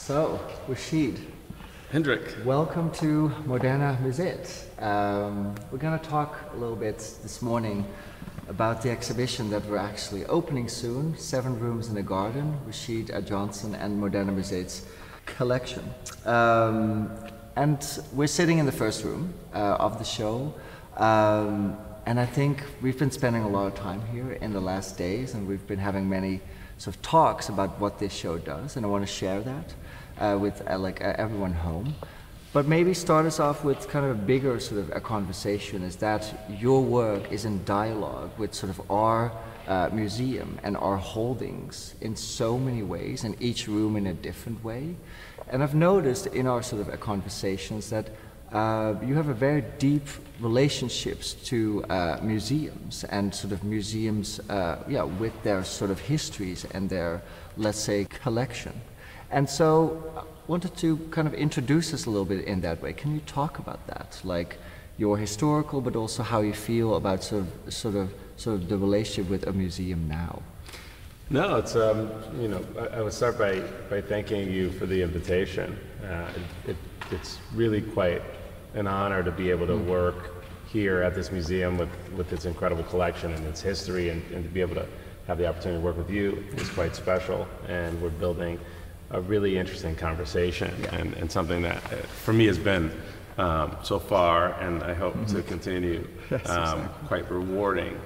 So, Rashid, Hendrik. welcome to Moderna Museet. We're going to talk a little bit this morning about the exhibition that we're actually opening soon, 7 Rooms in a Garden, Rashid Johnson and Moderna Museet's collection. And we're sitting in the first room of the show. And I think we've been spending a lot of time here in the last days, and we've been having many sort of talks about what this show does, and I want to share that with everyone home. But maybe start us off with kind of a bigger sort of a conversation, is that your work is in dialogue with sort of our museum and our holdings in so many ways, and each room in a different way. And I've noticed in our sort of conversations that you have a very deep relationships to museums and sort of museums, with their sort of histories and their, let's say, collection. And so I wanted to kind of introduce us a little bit in that way. Can you talk about that, like your historical, but also how you feel about sort of the relationship with a museum now? No, it's I would start by thanking you for the invitation. It's really quite an honor to be able to work here at this museum with its incredible collection and its history, and to be able to have the opportunity to work with you is quite special. And we're building a really interesting conversation, and something that for me has been so far, and I hope to continue, quite rewarding.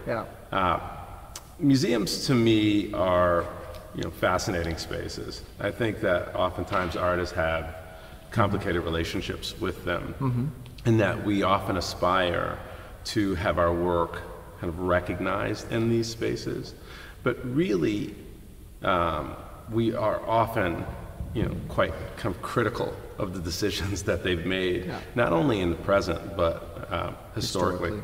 Museums to me are fascinating spaces. I think that oftentimes artists have complicated relationships with them, and that we often aspire to have our work kind of recognized in these spaces, but really we are often quite kind of critical of the decisions that they've made, not only in the present but historically.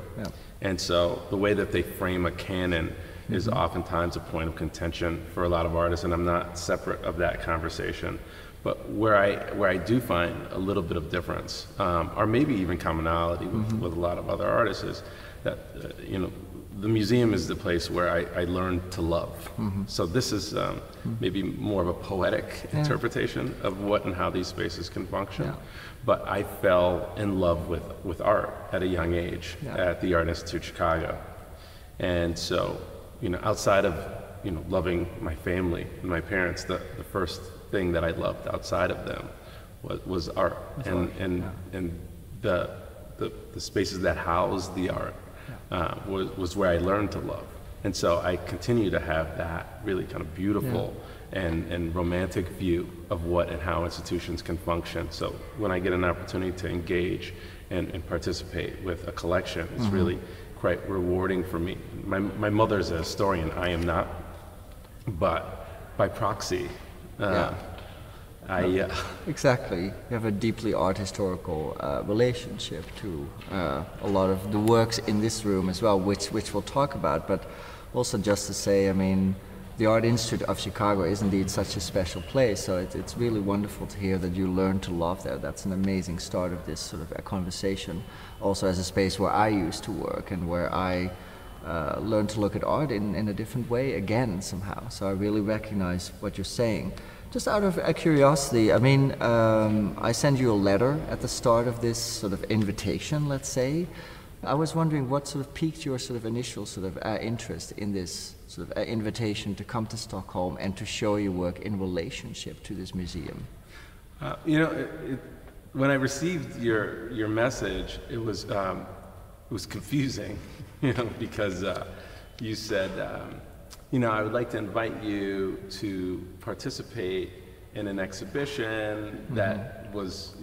And so the way that they frame a canon is oftentimes a point of contention for a lot of artists, and I'm not separate of that conversation. But where I do find a little bit of difference, or maybe even commonality with a lot of other artists, is that the museum is the place where I learned to love. So this is maybe more of a poetic interpretation of what and how these spaces can function. But I fell in love with art at a young age at the Art Institute Chicago, and so outside of loving my family and my parents, the first thing that I loved outside of them was art, and the spaces that house the art was where I learned to love. And so I continue to have that really kind of beautiful and romantic view of what and how institutions can function. So when I get an opportunity to engage and participate with a collection, it's really quite rewarding for me. My mother's a historian, I am not, but by proxy, Exactly. You have a deeply art historical relationship to a lot of the works in this room as well, which we'll talk about. But also just to say, I mean, the Art Institute of Chicago is indeed such a special place, so it's really wonderful to hear that you learned to love there. That's an amazing start of this sort of a conversation, also as a space where I used to work and where I learned to look at art in a different way again somehow. So I really recognize what you're saying. Just out of curiosity, I mean, I sent you a letter at the start of this sort of invitation, let's say. I was wondering what sort of piqued your sort of initial sort of interest in this sort of invitation to come to Stockholm and to show your work in relationship to this museum. When I received your message, it was confusing, because you said, I would like to invite you to participate in an exhibition that was,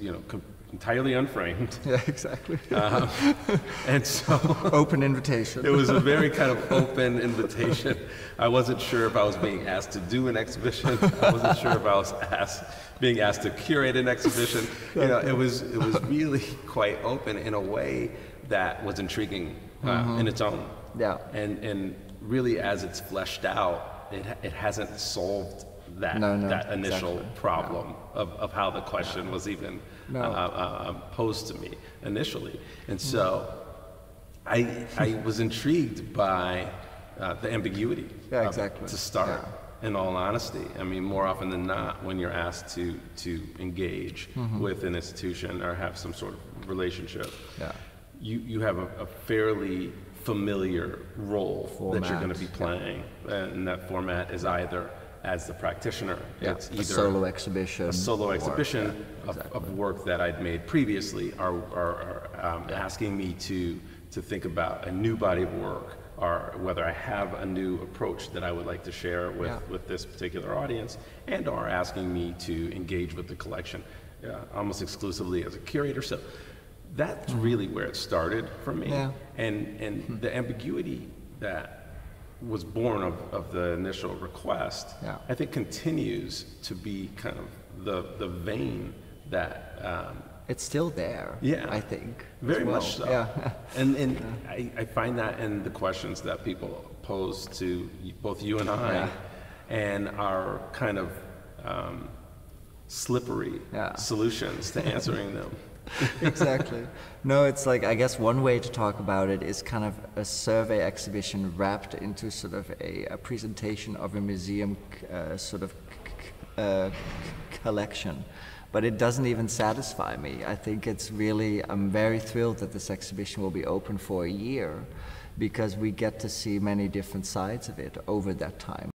entirely unframed. Yeah, exactly. And so open invitation. It was a very kind of open invitation. I wasn't sure if I was being asked to do an exhibition. I wasn't sure if I was being asked to curate an exhibition. It was really quite open in a way that was intriguing in its own. And really, as it's fleshed out, it hasn't solved that initial problem of how the question was even posed to me initially. And so I was intrigued by the ambiguity to start. in all honesty. I mean, more often than not, when you're asked to engage with an institution or have some sort of relationship, you have a fairly familiar role that you're going to be playing, and that format is either as the practitioner, it's either a solo exhibition, of work that I'd made previously, or asking me to think about a new body of work, or whether I have a new approach that I would like to share with this particular audience, and or asking me to engage with the collection almost exclusively as a curator. So that's really where it started for me. And the ambiguity that was born of the initial request, I think continues to be kind of the vein that it's still there. I think very much so. And I find that in the questions that people pose to both you and I, and our kind of slippery solutions to answering them. Exactly. No, it's like, I guess one way to talk about it is kind of a survey exhibition wrapped into sort of a presentation of a museum sort of collection. But it doesn't even satisfy me. I think it's really, I'm very thrilled that this exhibition will be open for a year, because we get to see many different sides of it over that time.